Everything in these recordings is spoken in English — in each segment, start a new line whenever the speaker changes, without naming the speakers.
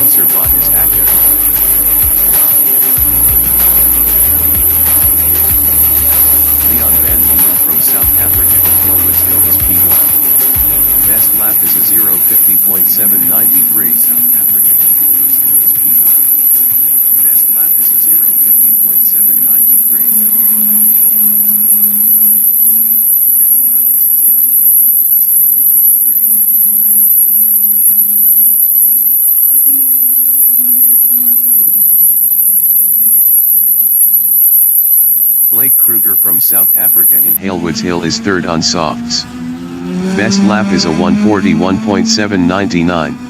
Announcer bot is active. Leon van Linden from South Africa in Hillwoods Hill is P1. Best lap is a 0:50.793. South Africa in Hillwoods Hill is P1. Best lap is a 0:50.793. Blake Kruger from South Africa in Hillwoods Hill is third on softs. Best lap is a 1:41.799.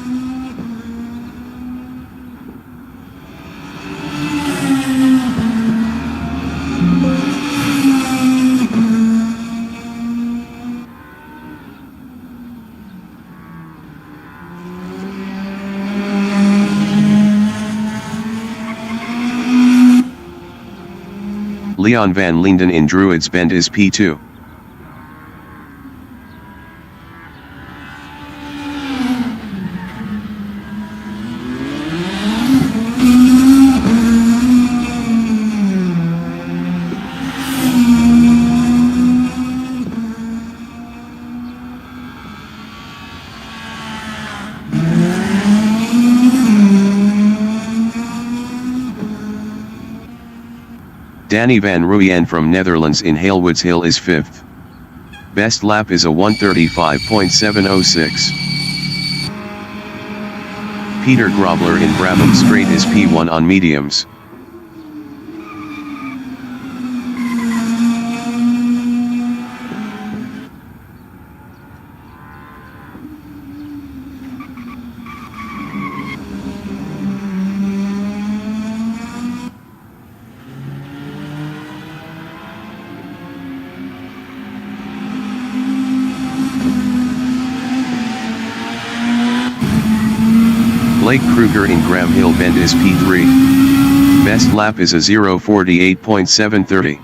Leon van Linden in Druids Bend is P2. Danny van Rooyen from Netherlands in Hillwoods Hill is 5th. Best lap is a 1:35.706. Peter Grobler in Brabham Straight is P1 on mediums. Blake Kruger in Graham Hill Bend is P3. Best lap is a 0:48.730.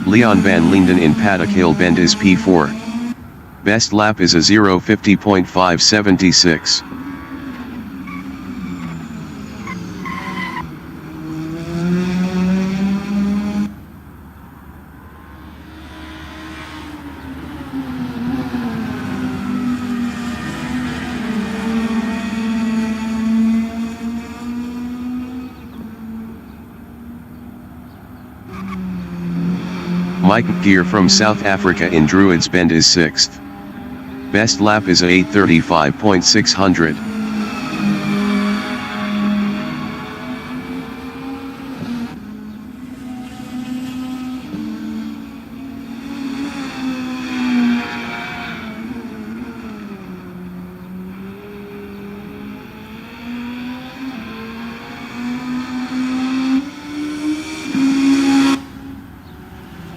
Leon van Linden in Paddock Hill Bend is P4. Best lap is a 0:50.576. Mike Gear from South Africa in Druids Bend is 6th. Best lap is a 8:35.600.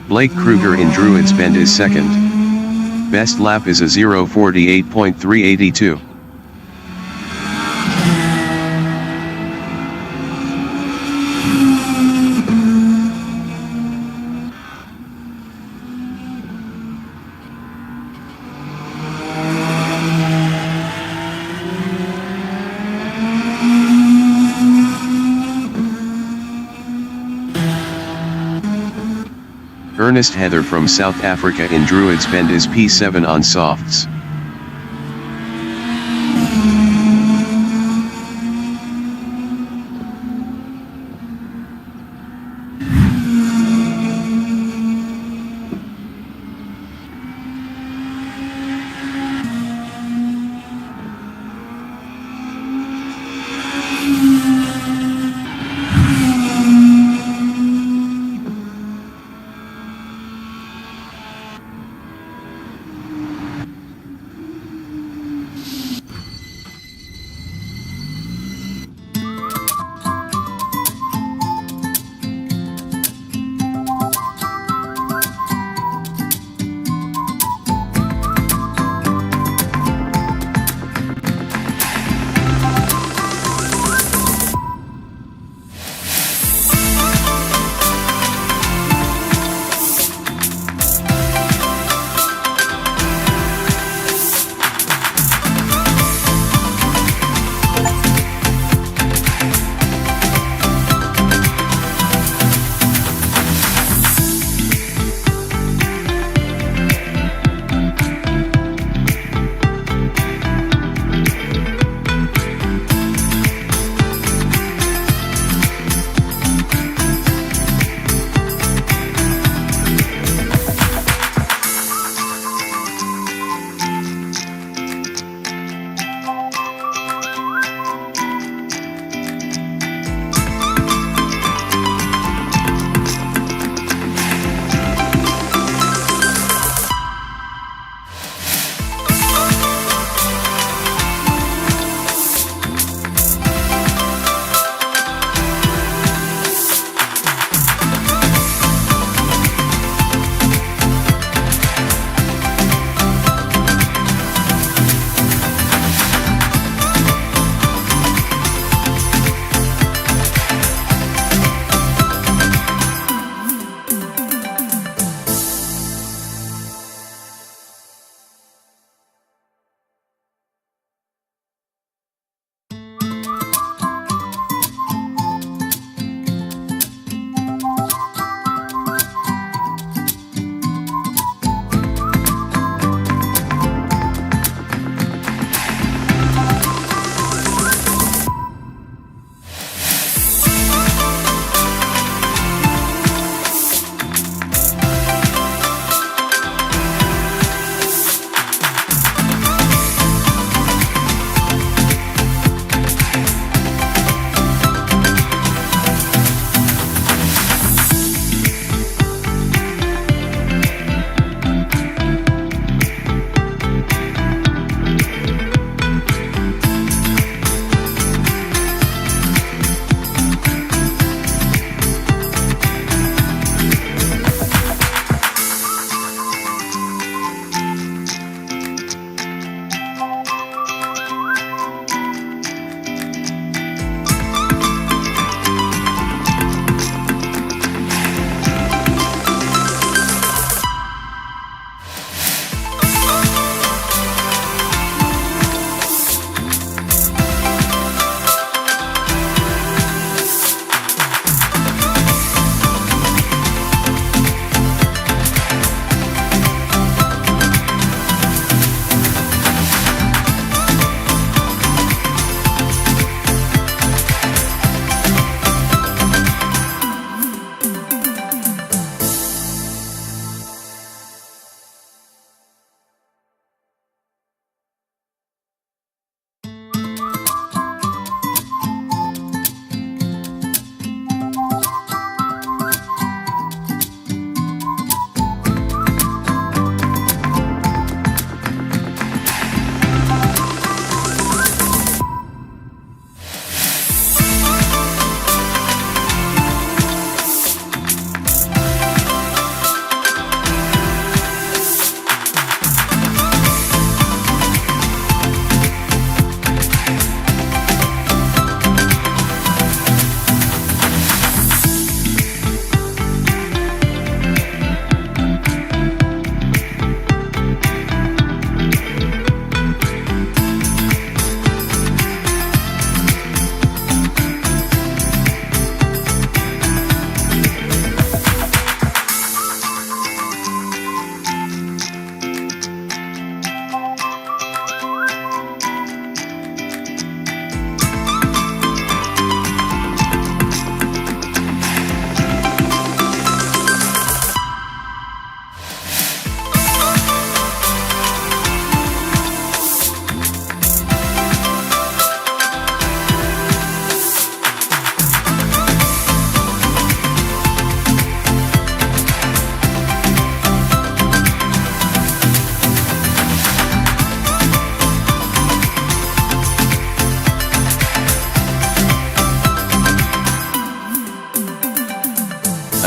Blake Kruger in Druids Bend is 2nd. Best lap is a 0:48.382. Ernest Heather from South Africa in Druids Bend is P7 on softs.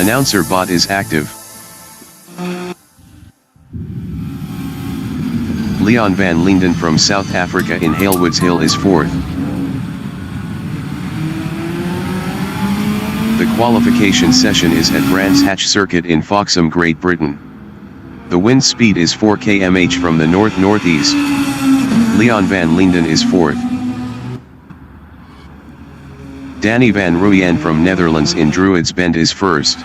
Announcer bot is active. Leon van Linden from South Africa in Halewoods Hill is 4th. The qualification session is at Brands Hatch Circuit in Foxham, Great Britain. The wind speed is 4 km/h from the north-northeast. Leon van Linden is 4th. Danny van Rooyen from Netherlands in Druids Bend is 1st.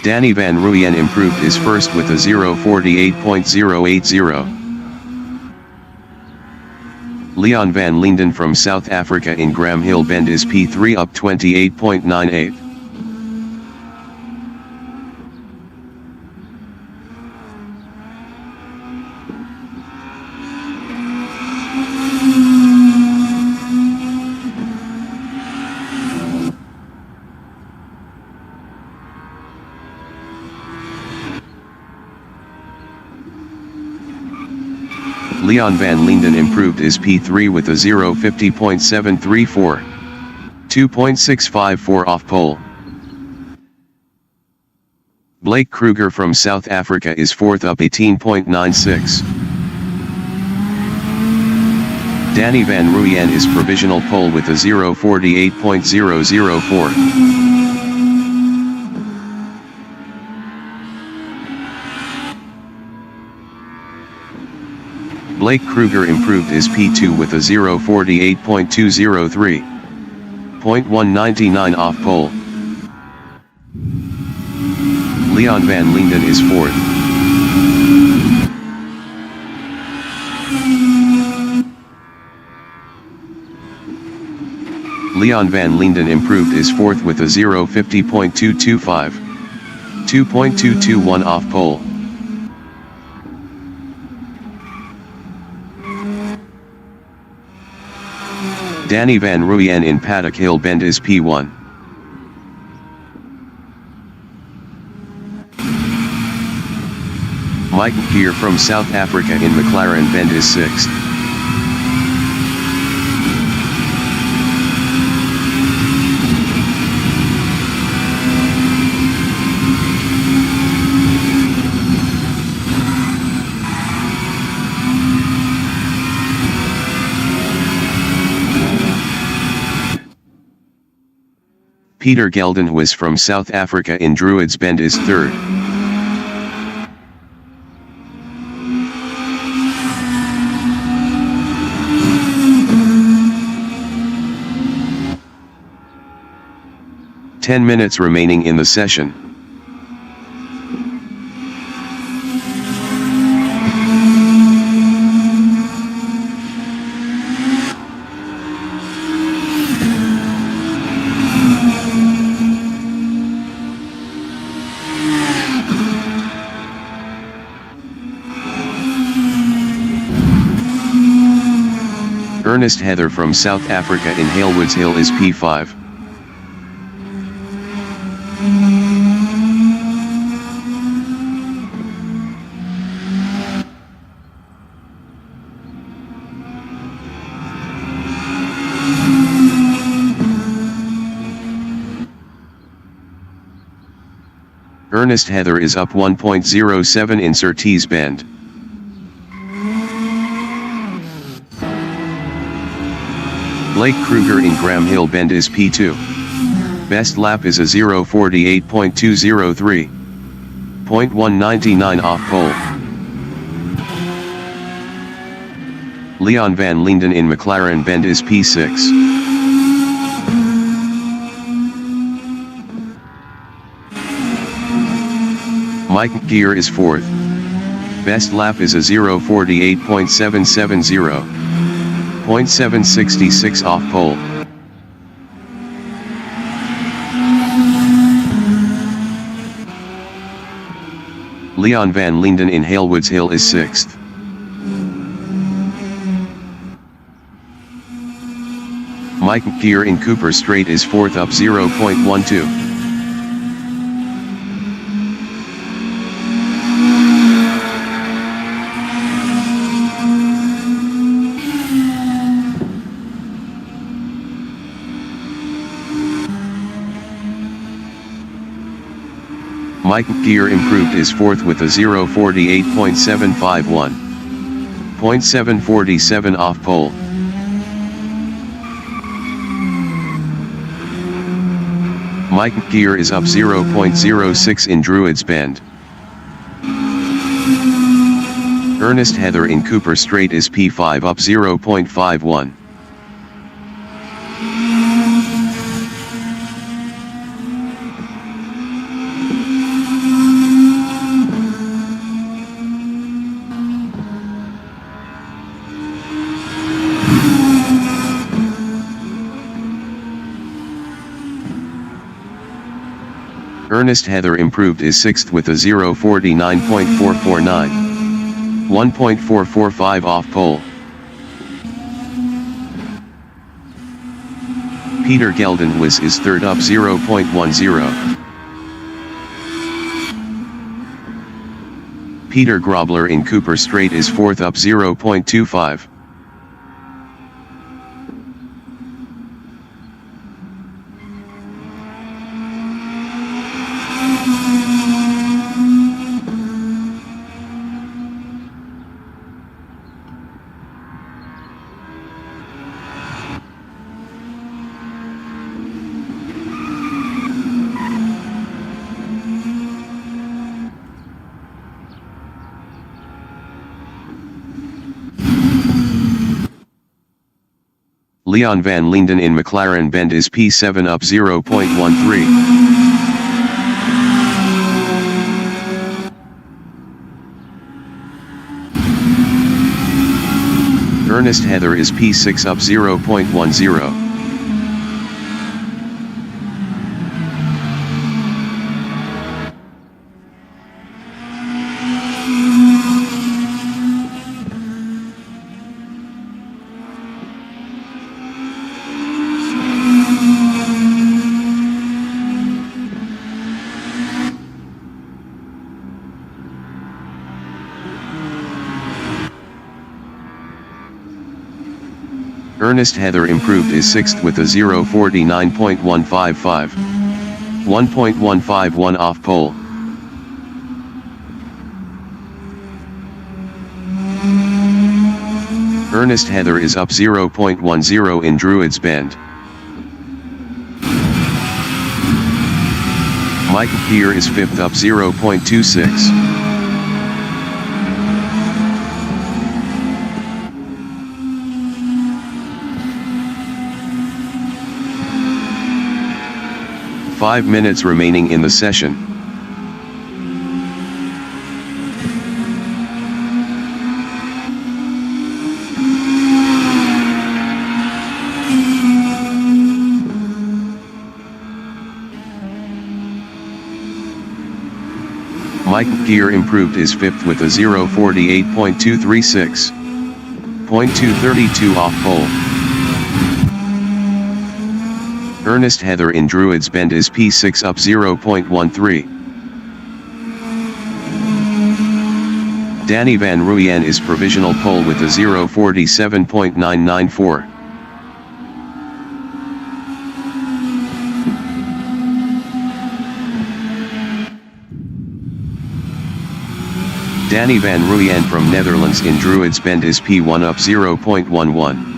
Danny van Rooyen improved is 1st with a 0:48.080. Leon van Linden from South Africa in Graham Hill Bend is P3 up 28.98. Leon van Linden improved is P3 with a 0:50.734. 2.654 off pole. Blake Kruger from South Africa is 4th up 18.96. Danny van Rooyen is provisional pole with a 0:48.004. Blake Kruger improved is P2 with a 0:48.203. 0.199 off pole. Leon van Linden is 4th. Leon van Linden improved is 4th with a 0:50.225. 2.221 off pole. Danny van Rooyen in Paddock Hill Bend is P1. Mike Gear from South Africa in McLaren Bend is 6th. Peter Geldenhuis from South Africa in Druids Bend is 3rd. Ten minutes remaining in the session. Ernest Heather from South Africa in Halewoods Hill is P5. Ernest Heather is up 1.07 in Surtees Bend. Blake Kruger in Graham Hill Bend is P2. Best lap is a 0:48.203. 0.199 off pole. Leon van Linden in McLaren Bend is P6. Mike Gear is 4th. Best lap is a 0:48.770. 0.766 off pole. Leon van Linden in Halewoods Hill is 6th. Mike Gear in Cooper Strait is 4th up 0.12. Mike Gear improved is 4th with a 0:48.751. 0.747 off pole. Mike Gear is up 0.06 in Druids Bend. Ernest Heather in Cooper Strait is P5 up 0.51. Ernest Heather improved is 6th with a 0:49.449. 1.445 off pole. Peter Geldenhuis is 3rd up 0.10. Peter Grobler in Cooper Strait is 4th up 0.25. Leon van Linden in McLaren Bend is P7 up 0.13. Ernest Heather is P6 up 0.10. Ernest Heather improved is 6th with a 0:49.155. 1.151 off pole. Ernest Heather is up 0.10 in Druids Bend. Mike Gear is 5th up 0.26. Five minutes remaining in the session. Mike Gear improved is 5th with a 0:48.236. 0.232 off pole. Ernest Heather in Druids Bend is P6 up 0.13. Danny Van Ruyen is provisional pole with a 0:47.994. Danny Van Ruyen from Netherlands in Druids Bend is P1 up 0.11.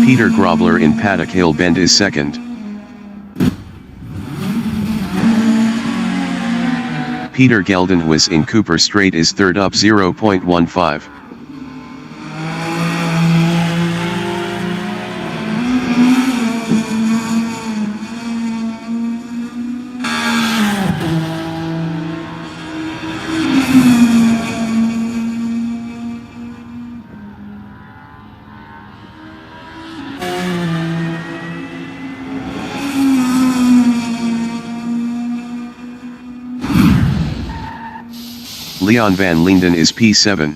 Peter Grobler in Paddock Hill Bend is 2nd. Peter Geldenhuis in Cooper Strait is 3rd up 0.15. Leon van Linden is P7.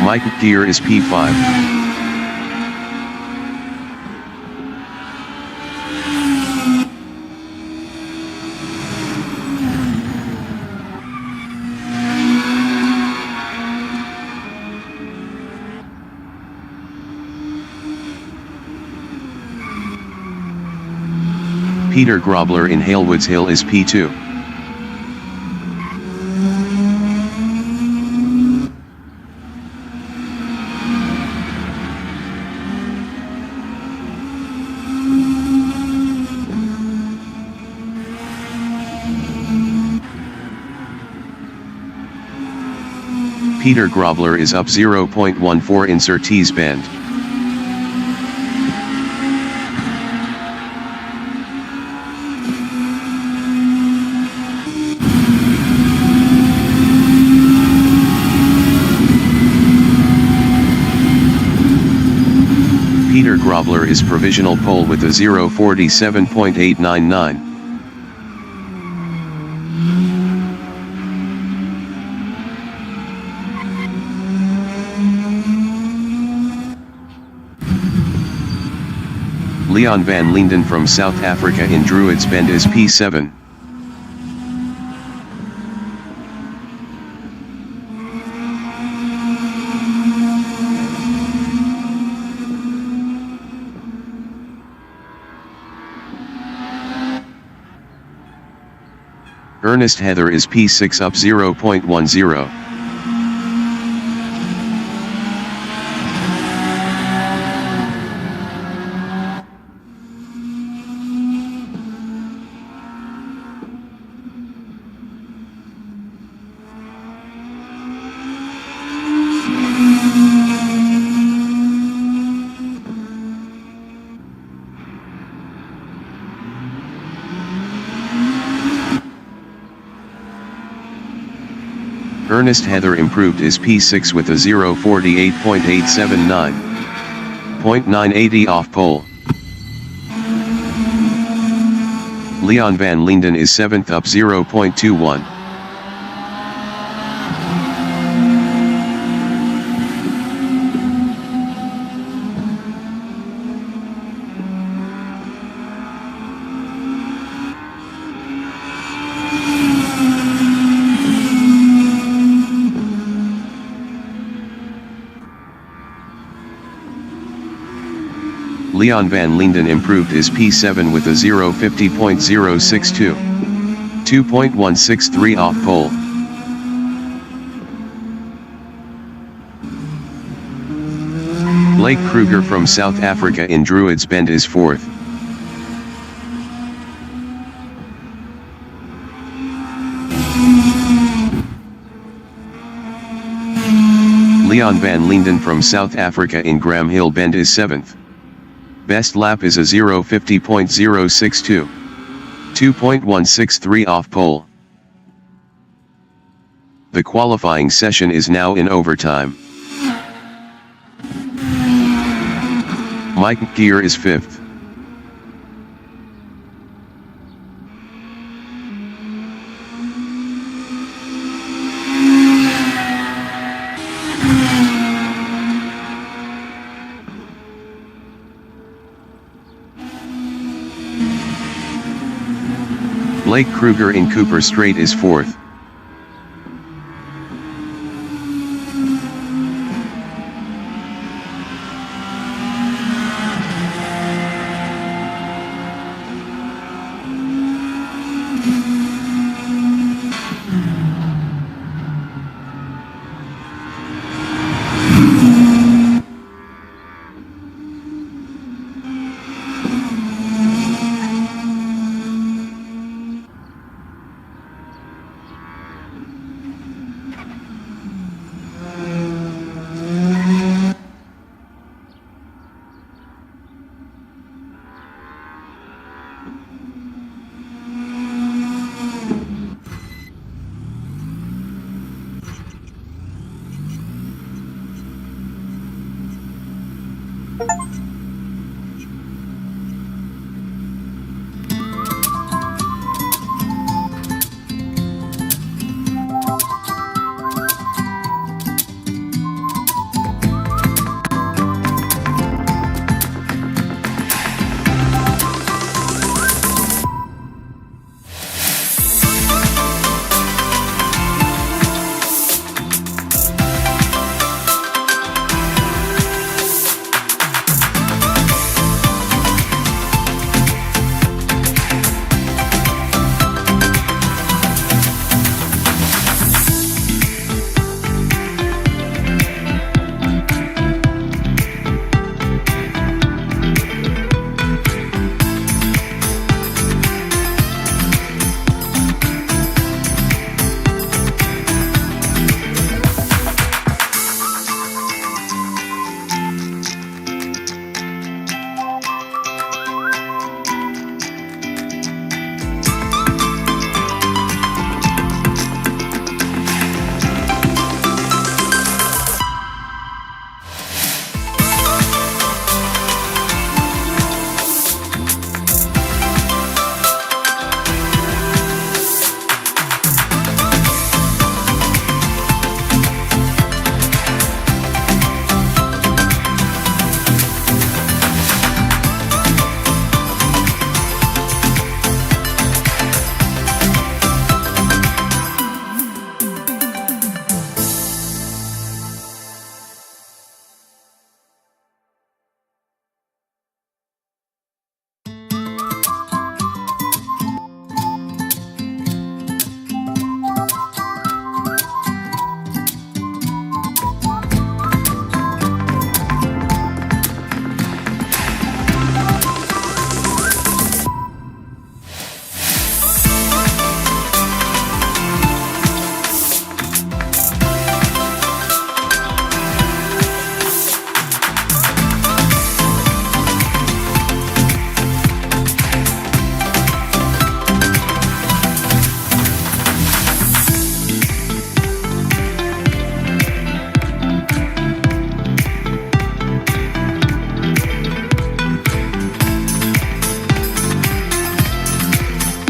Mike Gear is P5. Peter Grobler in Halewoods Hill is P2. Peter Grobler is up 0.14 in Surtees Bend. Peter Grobler is provisional pole with a 0:47.899. Leon van Linden from South Africa in Druids Bend is P7. Ernest Heather is P6 up 0.10. Ernest Heather improved is P6 with a 0:48.879. 0.980 off pole. Leon van Linden is 7th up 0.21. Leon van Linden improved is P7 with a 0:50.062. 2.163 off pole. Blake Kruger from South Africa in Druids Bend is 4th. Leon van Linden from South Africa in Graham Hill Bend is 7th. Best lap is a 0:50.062. 2.163 off pole. The qualifying session is now in overtime. Mike Gear is 5th. Blake Kruger in Cooper Strait is 4th.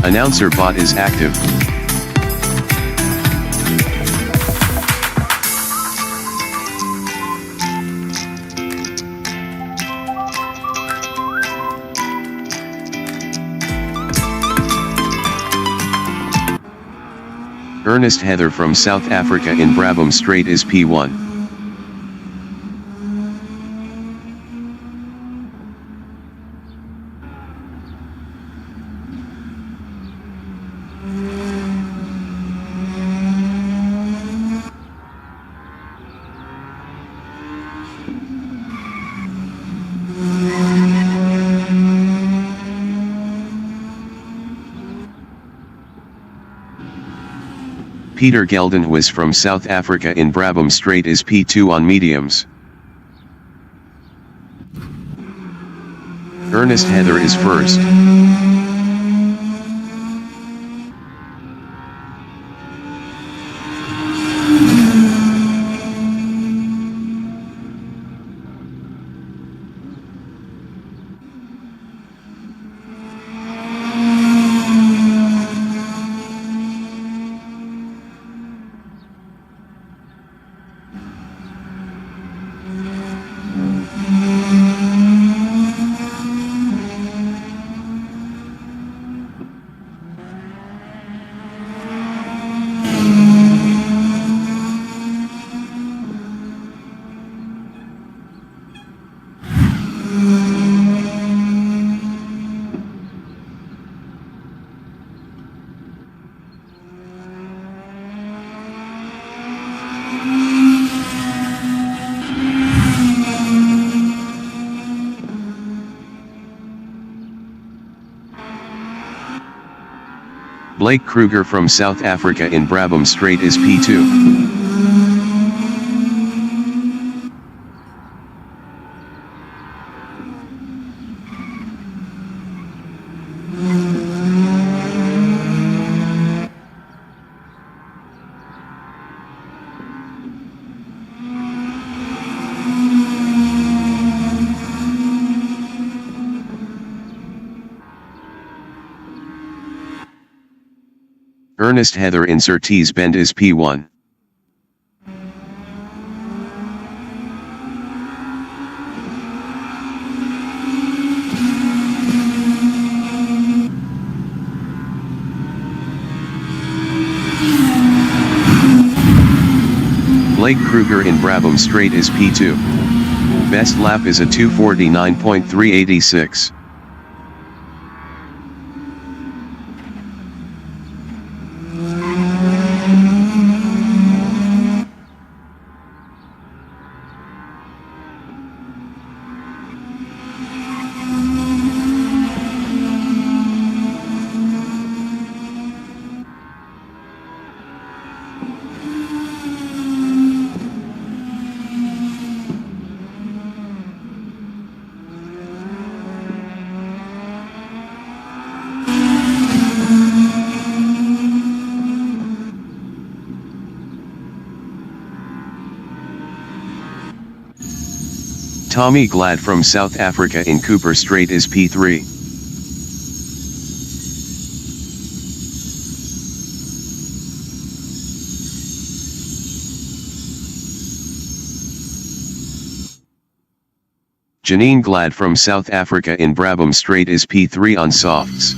Announcer bot is active. Ernest Heather from South Africa in Brabham Strait is P1. Peter Geldenhuis from South Africa in Brabham Strait is P2 on mediums. Ernest Heather is first. Blake Kruger from South Africa in Brabham Strait is P2. Ernest Heather in Surtees Bend is P1. Blake Kruger in Brabham Strait is P2. Best lap is a 2:49.386. Tommy Glad from South Africa in Cooper Strait is P3. Janine Glad from South Africa in Brabham Strait is P3 on softs.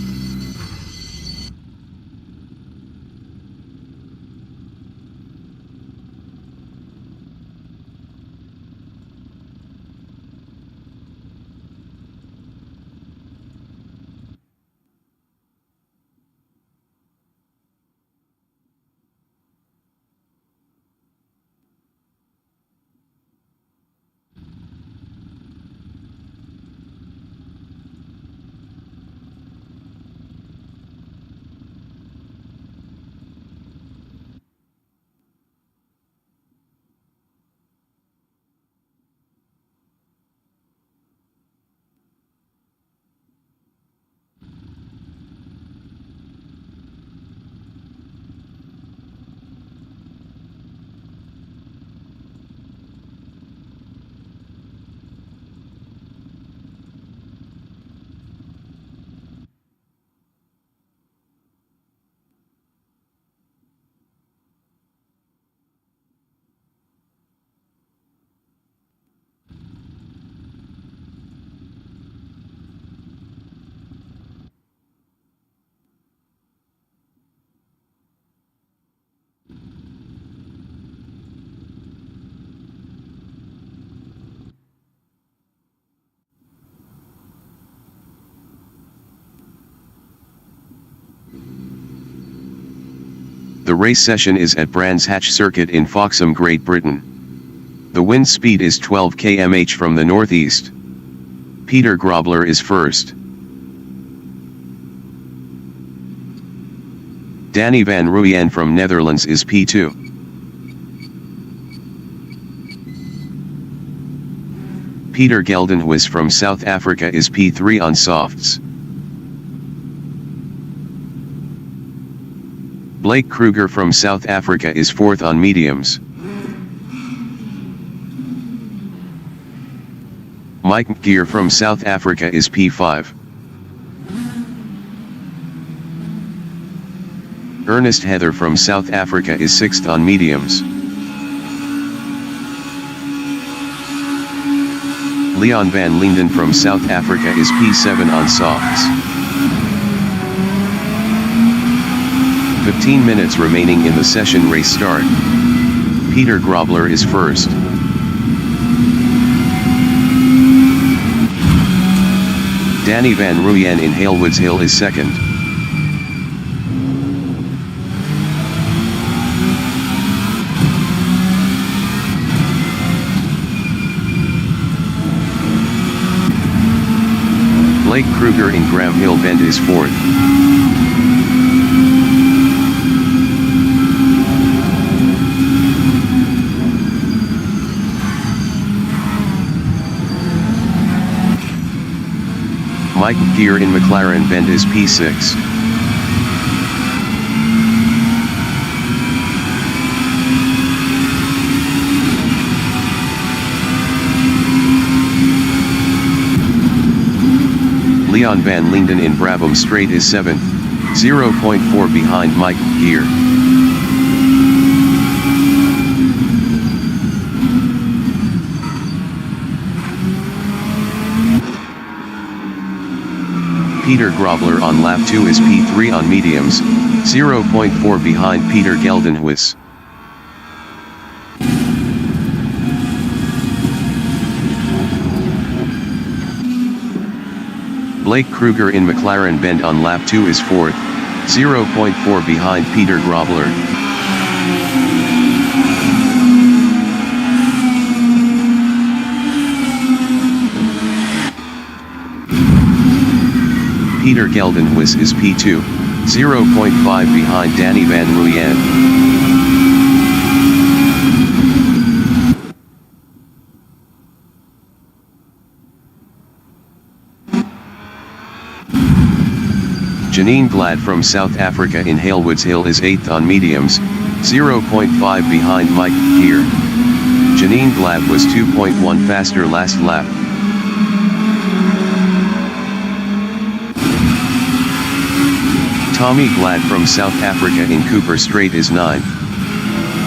The race session is at Brands Hatch Circuit in Foxham, Great Britain. The wind speed is 12 km/h from the northeast. Peter Grobler is first. Danny van Rooyen from Netherlands is P2. Peter Geldenhuis from South Africa is P3 on softs. Blake Kruger from South Africa is 4th on mediums. Mike Gear from South Africa is P5. Ernest Heather from South Africa is 6th on mediums. Leon van Linden from South Africa is P7 on softs. 15 minutes remaining in the session. Race start. Peter Grobler is first. Danny van Rooyen in Halewoods Hill is second. Blake Kruger in Graham Hill Bend is fourth. Mike Gear in McLaren Bend is P6. Leon van Linden in Brabham Straight is 7th, 0.4 behind Mike Gear. Peter Grobler on lap 2 is P3 on mediums, 0.4 behind Peter Geldenhuis. Blake Kruger in McLaren Bend on lap 2 is 4th, 0.4 behind Peter Grobler. Peter Geldenhuis is P2, 0.5 behind Danny van Rooyen. Janine Glad from South Africa in Halewoods Hill is 8th on mediums, 0.5 behind Mike Gear. Janine Glad was 2.1 faster last lap. Tommy Glad from South Africa in Cooper Straight is 9th.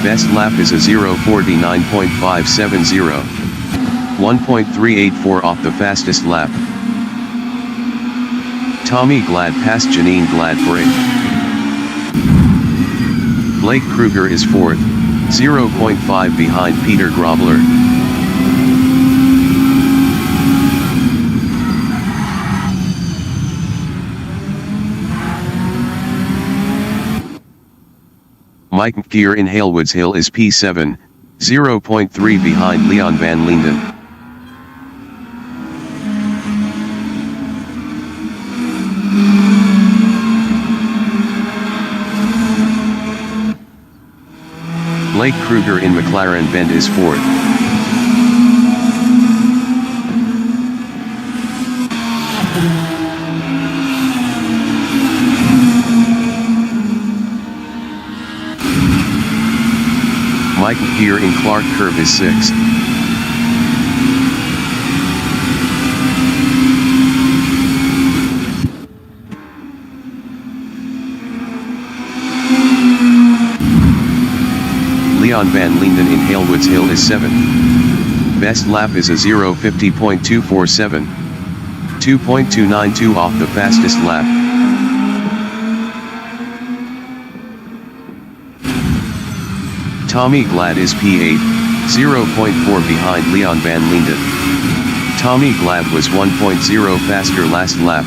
Best lap is a 0:49.570. 1.384 off the fastest lap. Tommy Glad passed Janine Glad for 8th. Blake Kruger is 4th, 0.5 behind Peter Grobler. Mike Gear in Halewoods Hill is P7, 0.3 behind Leon van Linden. Blake Kruger in McLaren Bend is 4th. Mike Gear in Clark Curve is 6th. Leon van Linden in Halewoods Hill is 7th. Best lap is a 0:50.247. 2.292 off the fastest lap. Tommy Glad is P8, 0.4 behind Leon van Linden. Tommy Glad was 1.0 faster last lap.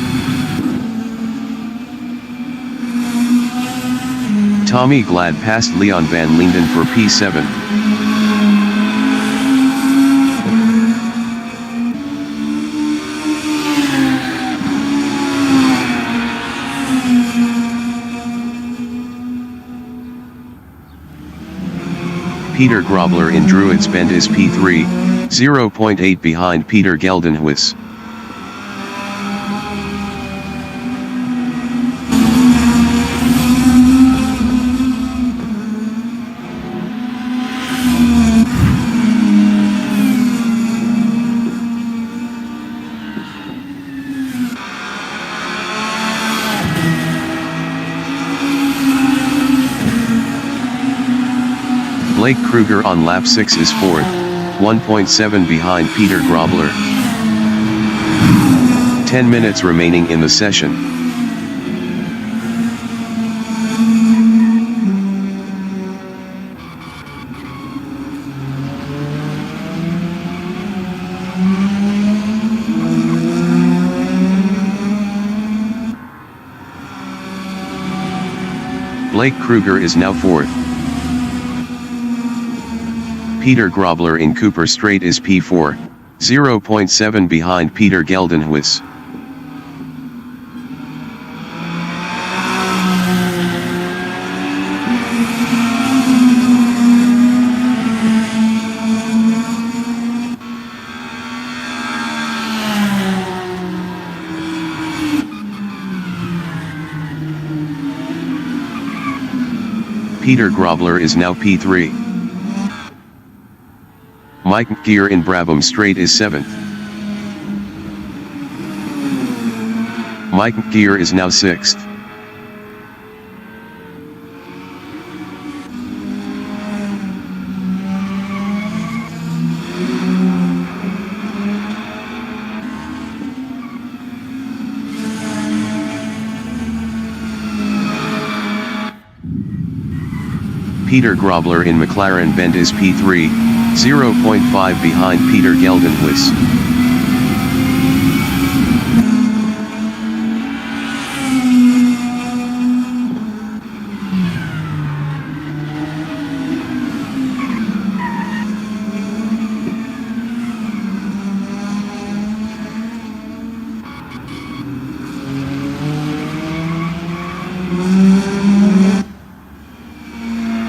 Tommy Glad passed Leon van Linden for P7. Peter Grobler in Druids Bend is P3, 0.8 behind Peter Geldenhuis. Blake Kruger on lap 6 is 4th, 1.7 behind Peter Grobler. 10 minutes remaining in the session. Blake Kruger is now 4th. Peter Grobler in Cooper Straight is P4, 0.7 behind Peter Geldenhuis. Peter Grobler is now P3. Mike McGeer in Brabham Straight is 7th. Mike McGeer is now 6th. Peter Grobler in McLaren Bend is P3, 0.5 behind Peter Geldenhuis.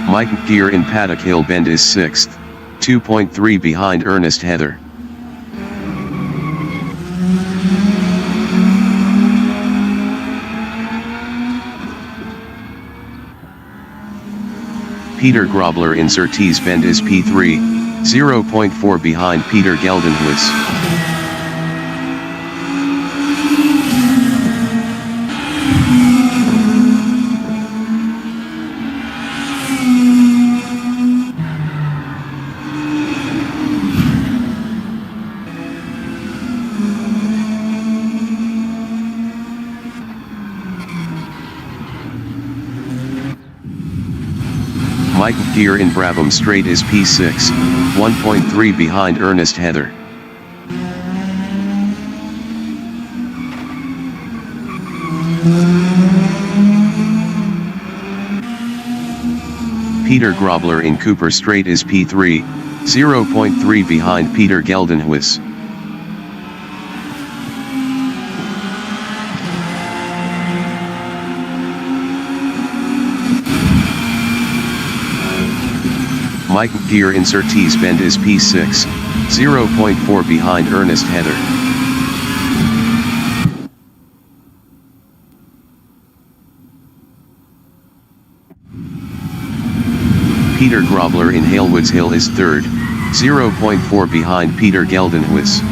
Mike McGeer in Paddock Hill Bend is 6th, 2.3 behind Ernest Heather. Peter Grobler in Surtees Bend is P3, 0.4 behind Peter Geldenhuis. Mike McGeer in Brabham Straight is P6, 1.3 behind Ernest Heather. Peter Grobler in Cooper Straight is P3, 0.3 behind Peter Geldenhuis. Mike McGeer in Surtees Bend is P6, 0.4 behind Ernest Heather. Peter Grobler in Halewoods Hill is 3rd, 0.4 behind Peter Geldenhuis.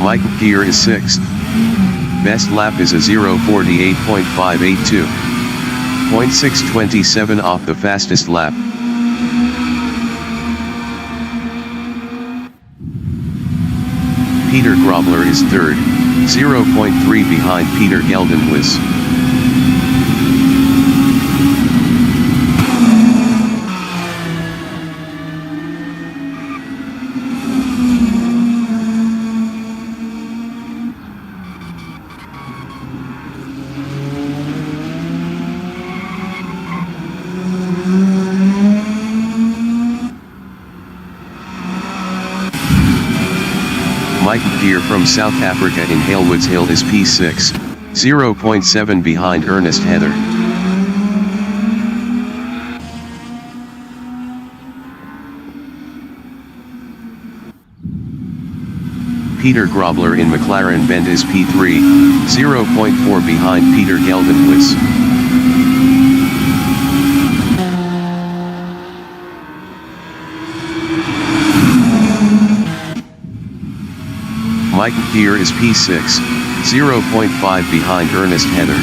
Mike McGeer is 6th. Best lap is a 0:48.582. 0.627 off the fastest lap. Peter Grobler is 3rd, 0.3 behind Peter Geldenhuis. Gear from South Africa in Halewoods Hill is P6, 0.7 behind Ernest Heather. Peter Grobler in McLaren Bend is P3, 0.4 behind Peter Geldenhuis. Mike Gear is P6, 0.5 behind Ernest Heather.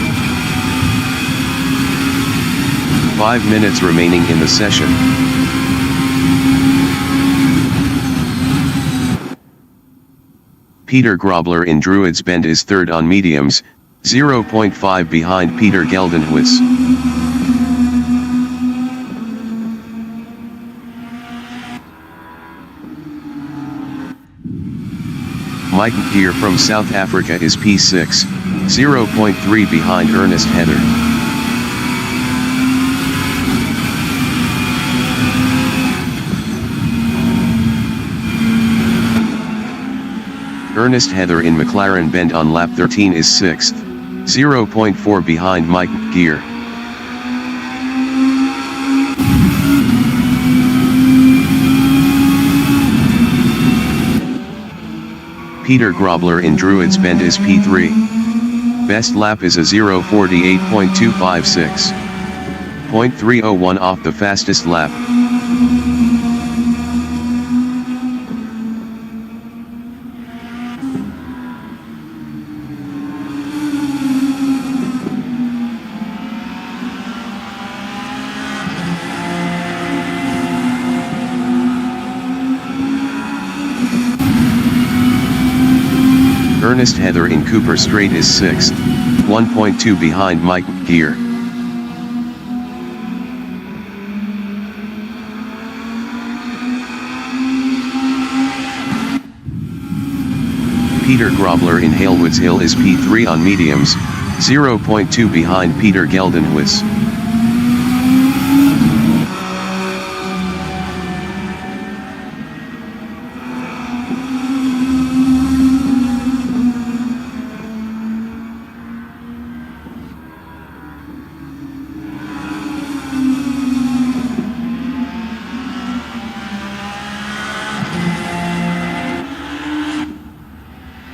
5 minutes remaining in the session. Peter Grobler in Druids Bend is third on mediums, 0.5 behind Peter Geldenhuis. Mike Gear from South Africa is P6, 0.3 behind Ernest Heather. Ernest Heather in McLaren Bend on lap 13 is 6th, 0.4 behind Mike Gear. Peter Grobler in Druids Bend is P3. Best lap is a 0:48.256. 0.301 off the fastest lap. Ernest Heather in Cooper Straight is 6th, 1.2 behind Mike Gear. Peter Grobler in Halewoods Hill is P3 on mediums, 0.2 behind Peter Geldenhuis.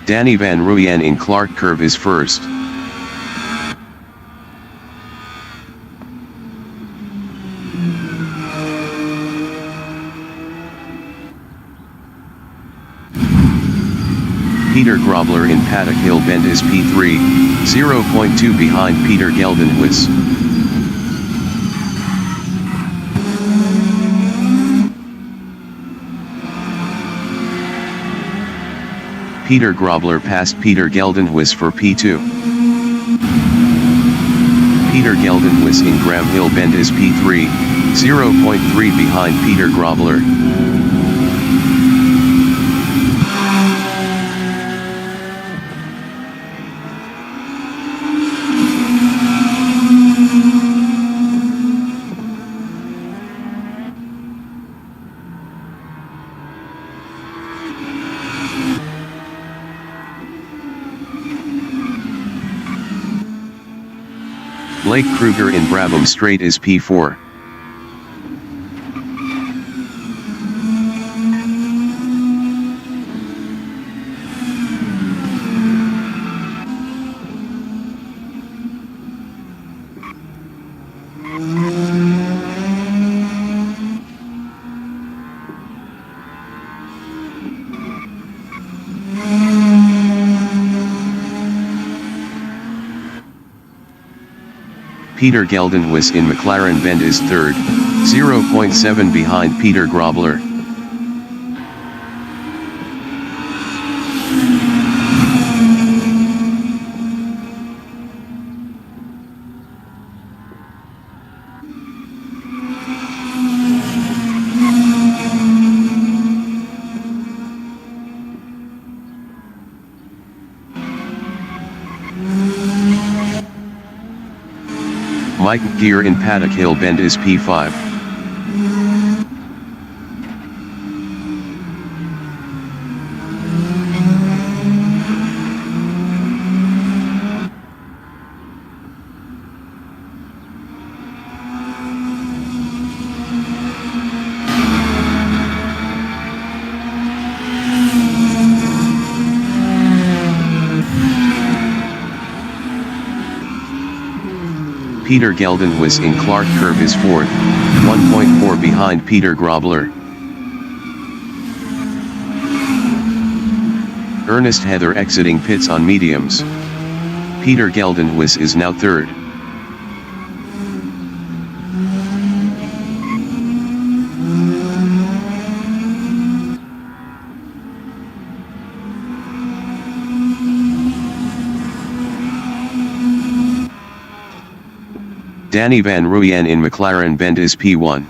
Danny Van Ruyen in Clark Curve is first. Peter Grobler in Paddock Hill Bend is P3, 0.2 behind Peter Geldenhuis. Peter Grobler passed Peter Geldenhuis for P2. Peter Geldenhuis in Graham Hill Bend is P3, 0.3 behind Peter Grobler. Blake Kruger in Brabham Straight is P4. Peter Geldenhuis in McLaren Bend is third, 0.7 behind Peter Grobler. Mike Gear in Paddock Hill Bend is P5. Peter Geldenhuis in Clark Curve is 4th, 1.4 behind Peter Grobler. Ernest Heather exiting pits on mediums. Peter Geldenhuis is now 3rd. Danny Van Ruyen in McLaren Bend is P1.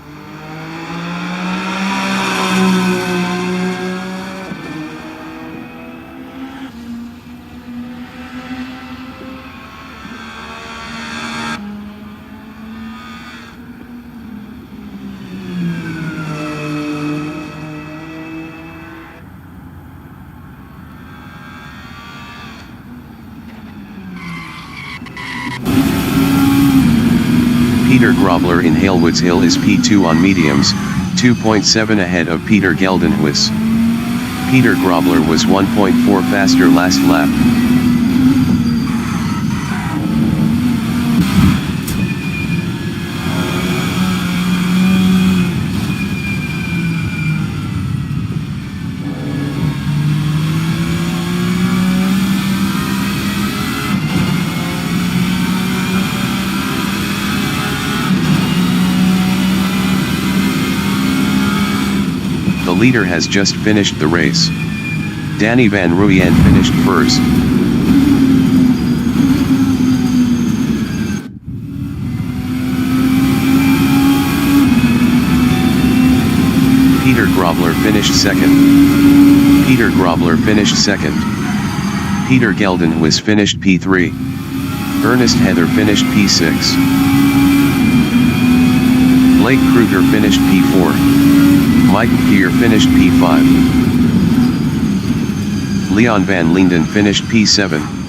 Peter Grobler in Halewoods Hill is P2 on mediums, 2.7 ahead of Peter Geldenhuis. Peter Grobler was 1.4 faster last lap. The leader has just finished the race. Danny Van Ruyen finished 1st. Peter Grobler finished 2nd. Peter Grobler finished 2nd. Peter Geldenhuis finished P3. Ernest Heather finished P6. Blake Kruger finished P4. Mike Gear finished P5. Leon Van Linden finished P7.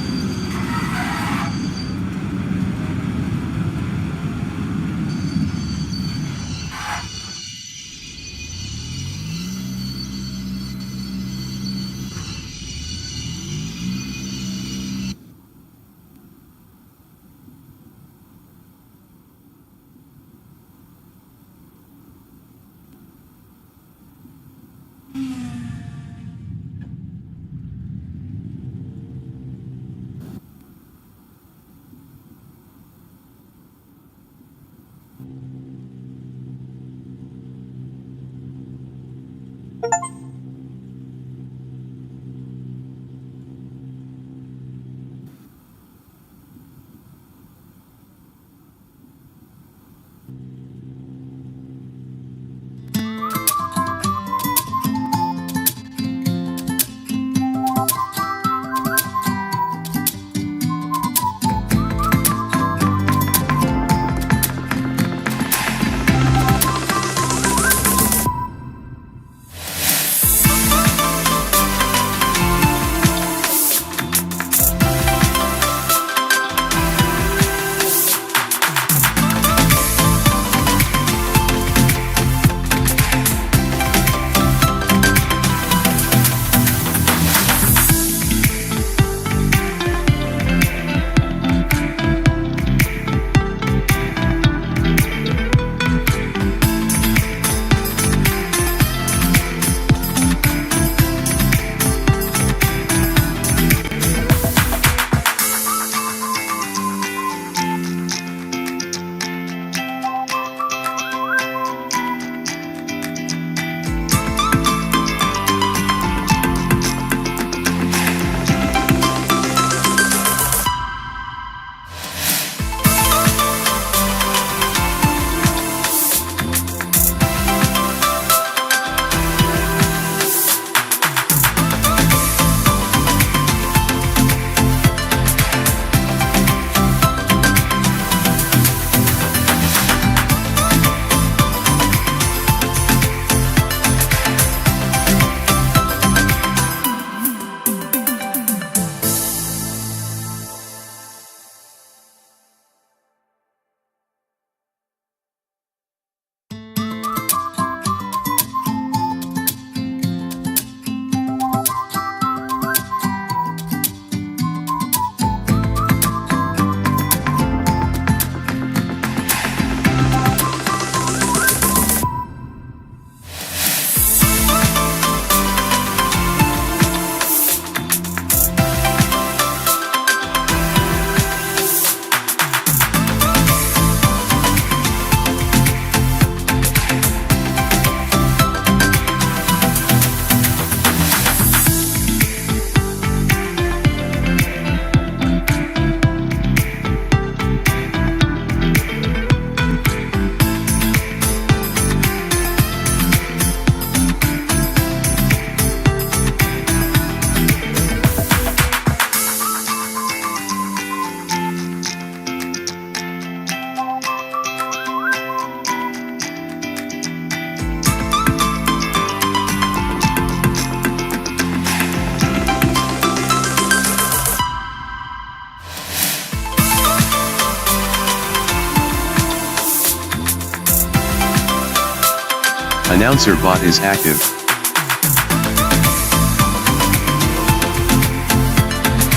Announcer bot is active.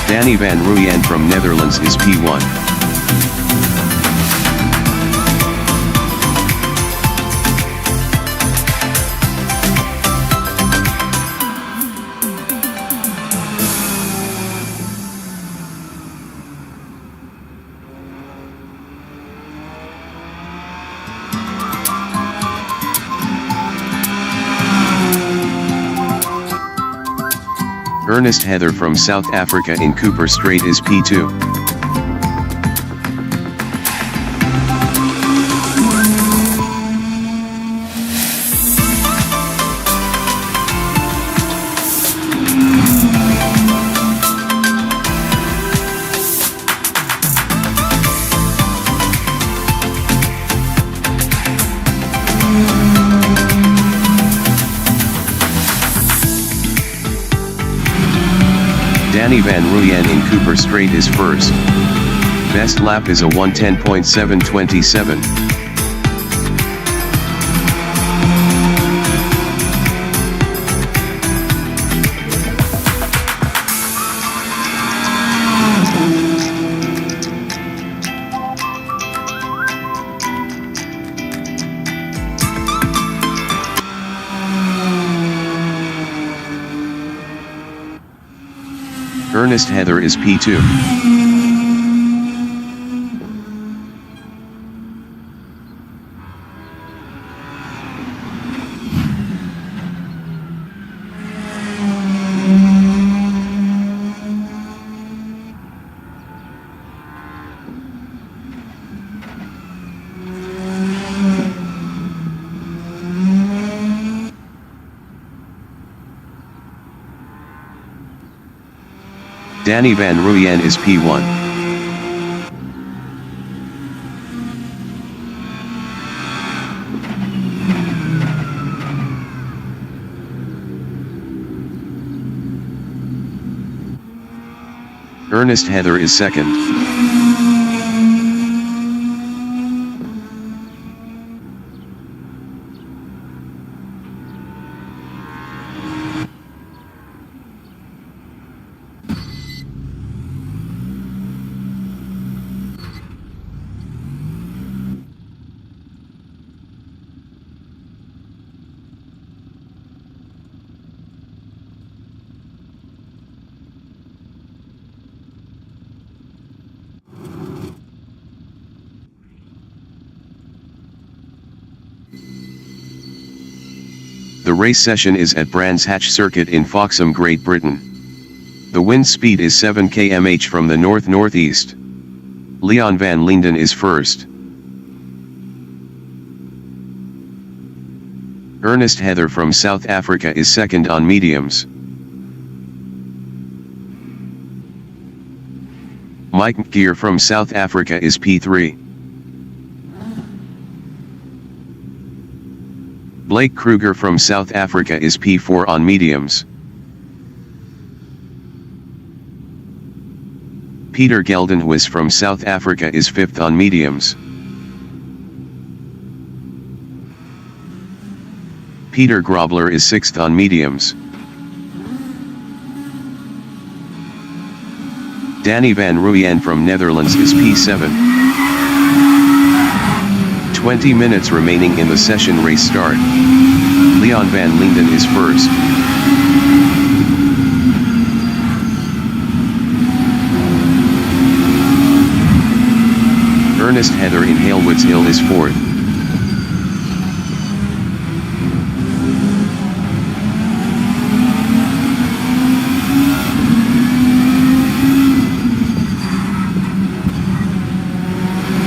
Danny van Rooyen from Netherlands is P1. Ernest Heather from South Africa in Cooper Strait is P2. Danny van Rooyen in Cooper Strait is first. Best lap is a 1:10.727. Ernest Heather is P2. Danny van Rooyen is P1. Ernest Heather is second. The race session is at Brands Hatch Circuit in Foxham, Great Britain. The wind speed is 7 km/h from the north-northeast. Leon van Linden is first. Ernest Heather from South Africa is second on mediums. Mike Mkier from South Africa is P3. Blake Kruger from South Africa is P4 on mediums. Peter Geldenhuis from South Africa is 5th on mediums. Peter Grobler is 6th on mediums. Danny van Rooyen from Netherlands is P7. 20 minutes remaining in the session. Race start. Leon van Linden is first. Ernest Heather in Halewoods Hill is fourth.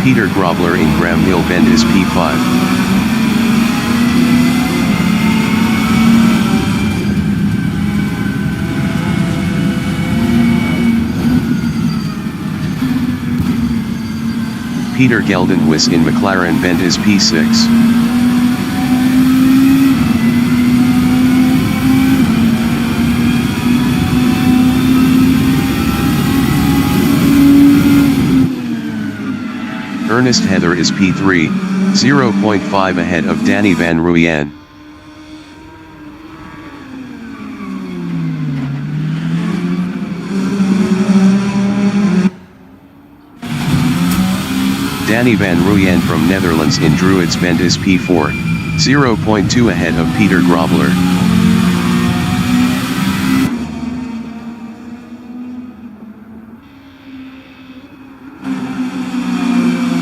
Peter Grobler in Graham Hill Bend is P5. Peter Geldenhuis in McLaren Bend is P6. Ernest Heather is P3, 0.5 ahead of Danny van Rooyen. Danny van Rooyen from Netherlands in Druids Bend is P4, 0.2 ahead of Peter Grobler.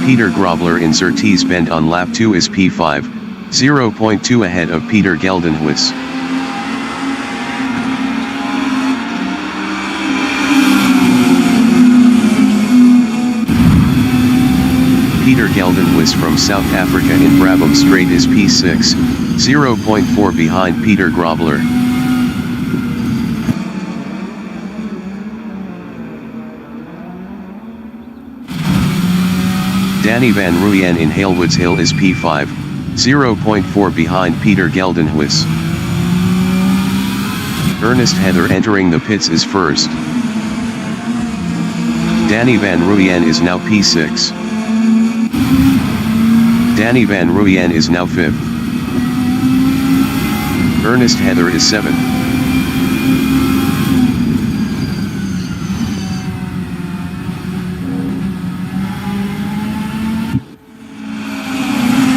Peter Grobler in Surtees Bend on lap 2 is P5, 0.2 ahead of Peter Geldenhuis. Peter Geldenhuis from South Africa in Brabham Straight is P6, 0.4 behind Peter Grobler. Danny van Rooyen in Halewoods Hill is P5, 0.4 behind Peter Geldenhuis. Ernest Heather entering the pits is first. Danny van Rooyen is now P6. Danny van Rooyen is now 5th. Ernest Heather is 7th.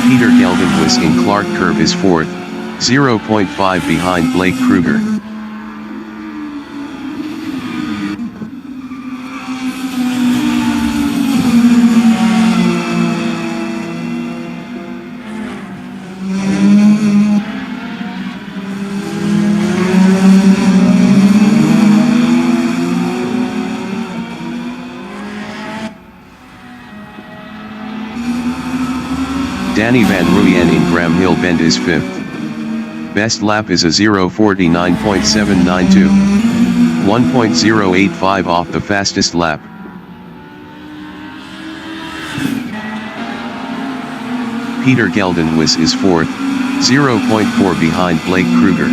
Peter Geldenhuis in Clark Curve is 4th, 0.5 behind Blake Kruger. Danny van Rooyen in Graham Hill Bend is 5th. Best lap is a 0:49.792. 1.085 off the fastest lap. Peter Geldenhuis is 4th, 0.4 behind Blake Kruger.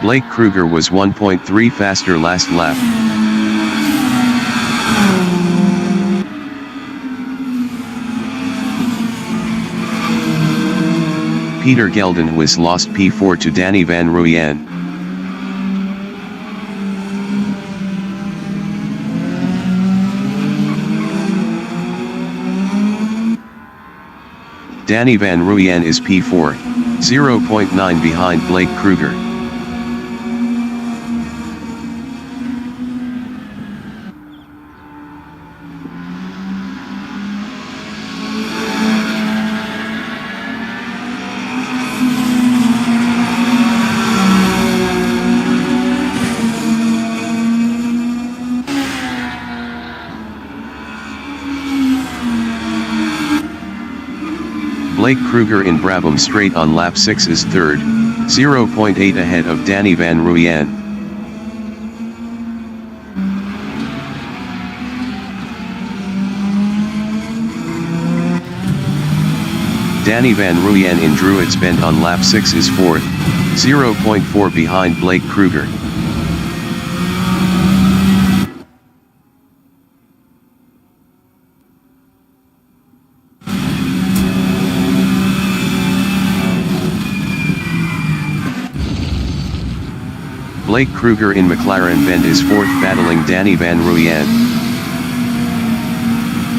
Blake Kruger was 1.3 faster last lap. Peter Geldenhuis lost P4 to Danny van Rooyen. Danny van Rooyen is P4, 0.9 behind Blake Kruger. Blake Kruger in Brabham Straight on lap 6 is 3rd, 0.8 ahead of Danny van Rooyen. Danny van Rooyen in Druids Bend on lap 6 is 4th, 0.4 behind Blake Kruger. Blake Kruger in McLaren Bend is 4th battling Danny van Rooyen.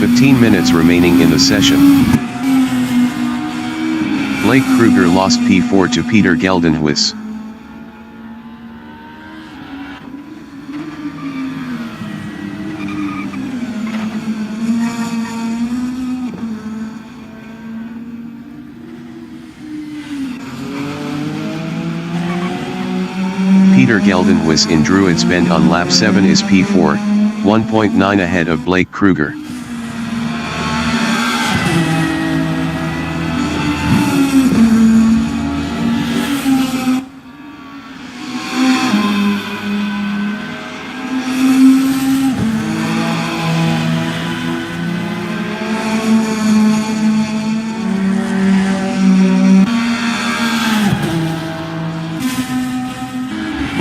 15 minutes remaining in the session. Blake Kruger lost P4 to Peter Geldenhuis. Peter Geldenhuis in Druids Bend on lap 7 is P4, 1.9 ahead of Blake Kruger.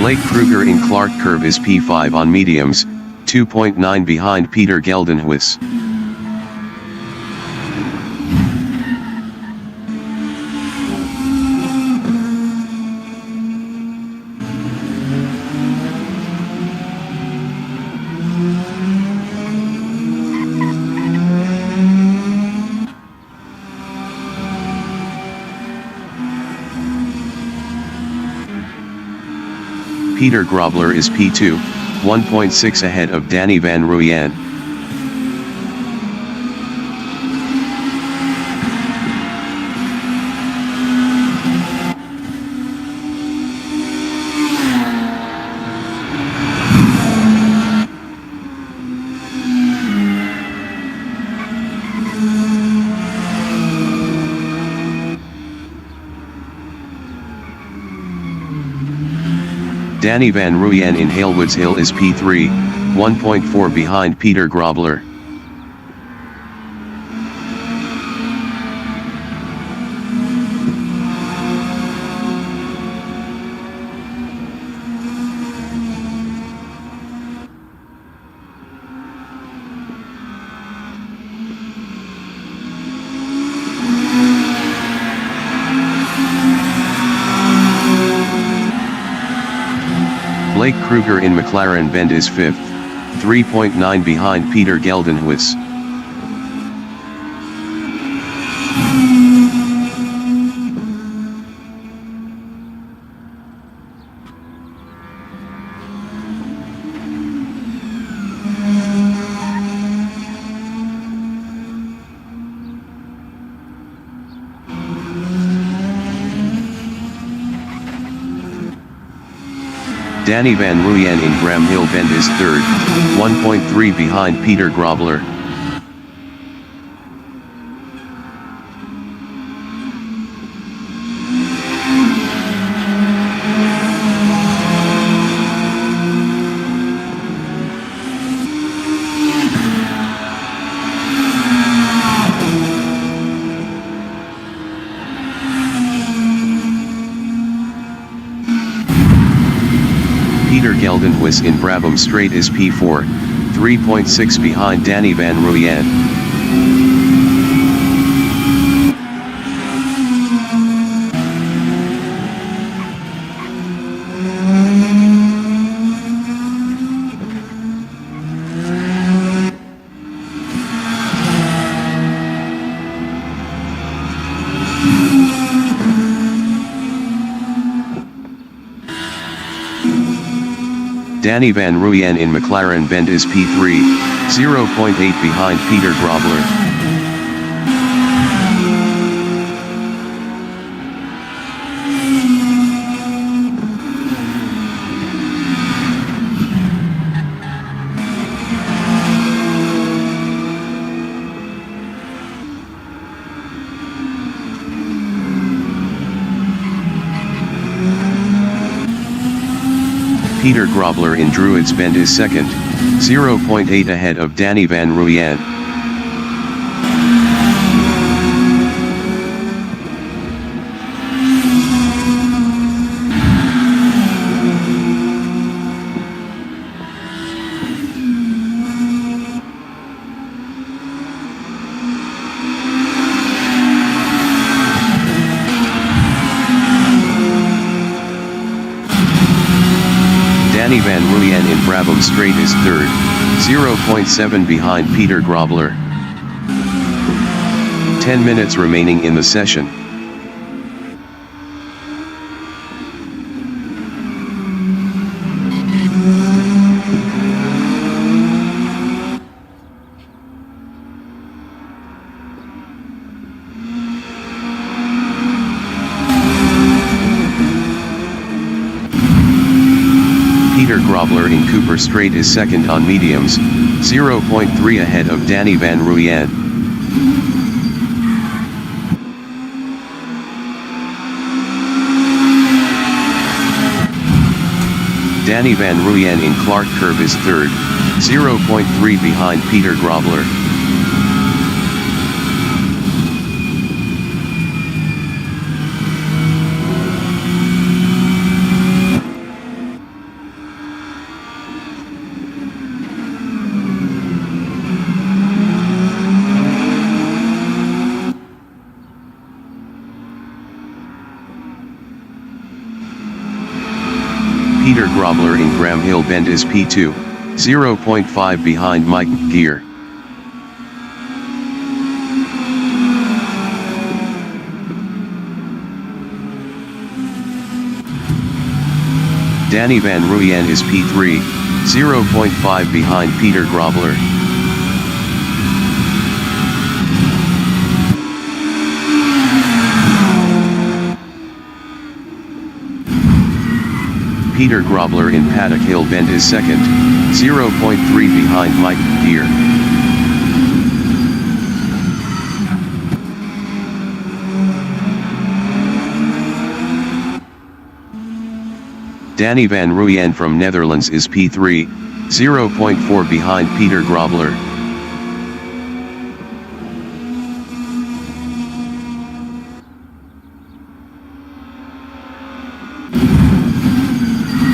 Blake Kruger in Clark Curve is P5 on mediums, 2.9 behind Peter Geldenhuis. Peter Grobler is P2, 1.6 ahead of Danny Van Rooyen. Danny Van Rooyen in Halewoods Hill is P3, 1.4 behind Peter Grobler. Blake Kruger in McLaren Bend is 5th, 3.9 behind Peter Geldenhuis. Danny Van Rooyen in Graham Hill Bend is 3rd, 1.3 behind Peter Grobler. Peter Geldenhuis in Brabham Straight is P4, 3.6 behind Danny Van Rooyen. Danny Van Rooyen in McLaren Bend is P3, 0.8 behind Peter Grobler. Peter Grobler in Druids Bend is 2nd, 0.8 ahead of Danny Van Rooyen. Danny Van Rooyen in Brabham Straight is 3rd, 0.7 behind Peter Grobler. 10 minutes remaining in the session. Peter Grobler in Cooper Straight is 2nd on mediums, 0.3 ahead of Danny Van Rooyen. Danny Van Rooyen in Clark Curve is 3rd, 0.3 behind Peter Grobler. Peter Grobler in Graham Hill Bend is P2, 0.5 behind Mike Gear. Danny Van Ruyen is P3, 0.5 behind Peter Grobler. Peter Grobler in Paddock Hill Bend is second, 0.3 behind Mike Deere. Danny Van Ruyen from Netherlands is P3, 0.4 behind Peter Grobler.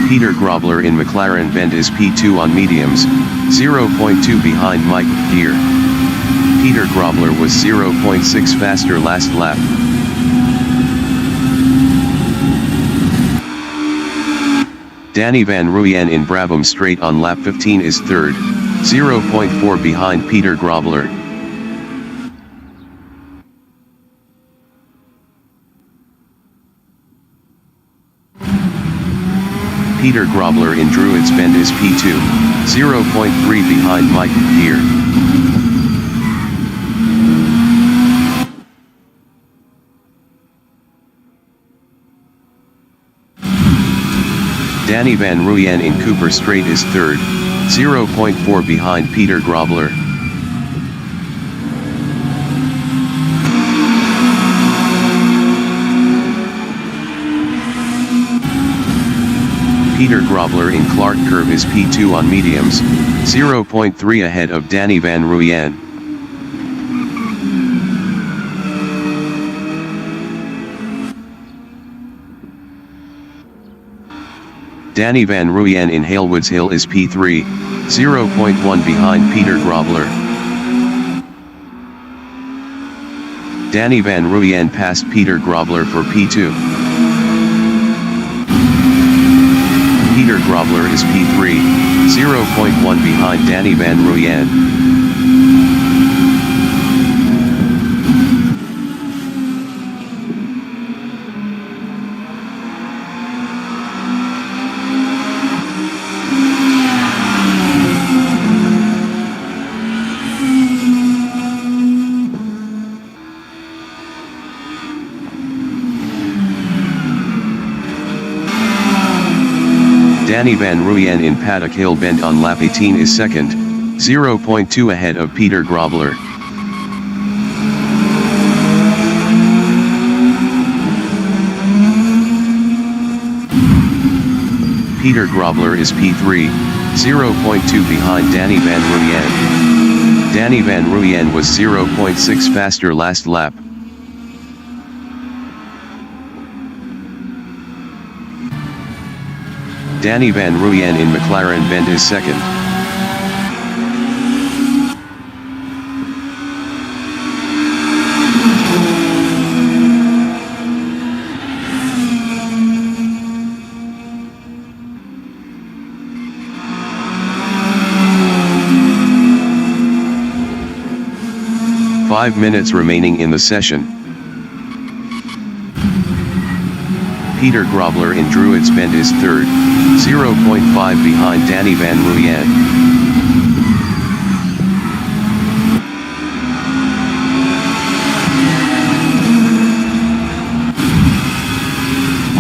Peter Grobler in McLaren Bend is P2 on mediums, 0.2 behind Mike Deere. Peter Grobler was 0.6 faster last lap. Danny Van Ruyen in Brabham Straight on lap 15 is third, 0.4 behind Peter Grobler. Peter Grobler in Druids Bend is P2, 0.3 behind Mike Deere. Danny Van Ruyen in Cooper Straight is third, 0.4 behind Peter Grobler. Peter Grobler in Clark Curve is P2 on mediums, 0.3 ahead of Danny Van Ruyen. Danny Van Ruyen in Halewoods Hill is P3, 0.1 behind Peter Grobler. Danny Van Ruyen passed Peter Grobler for P2. Peter Grobler is P3, 0.1 behind Danny Van Ruyen. Danny Van Ruyen in Paddock Hill Bend on lap 18 is second, 0.2 ahead of Peter Grobler. Peter Grobler is P3, 0.2 behind Danny Van Ruyen. Danny Van Ruyen was 0.6 faster last lap. Danny Van Ruyen in McLaren Bend is second. Five minutes remaining in the session. Peter Grobler in Druids Bend is third, 0.5 behind Danny Van Ruyen.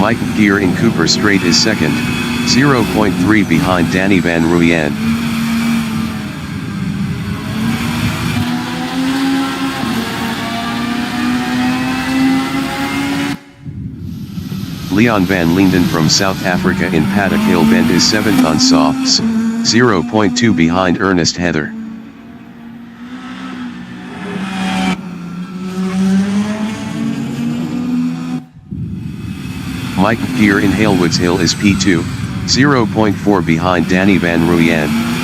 Mike Deere in Cooper Straight is second, 0.3 behind Danny Van Ruyen. Leon van Linden from South Africa in Paddock Hill Bend is 7th on softs, 0.2 behind Ernest Heather. Mike Deere in Halewoods Hill is P2, 0.4 behind Danny Van Ruyen.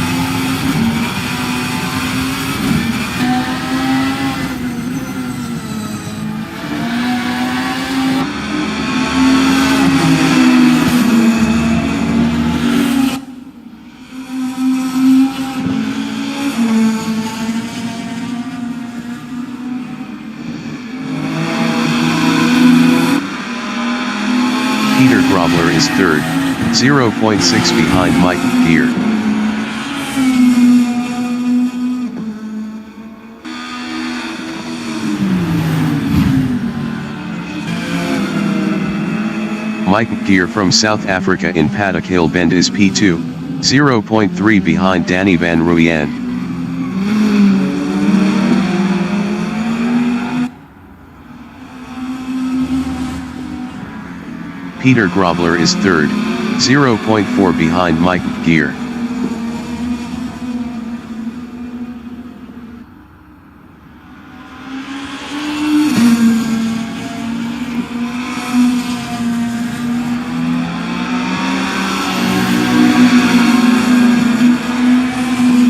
Peter Grobler is third, 0.6 behind Mike Gear. Mike Gear from South Africa in Paddock Hill Bend is P2, 0.3 behind Danny Van Ruyen. Peter Grobler is third, 0.4 behind Mike Gear.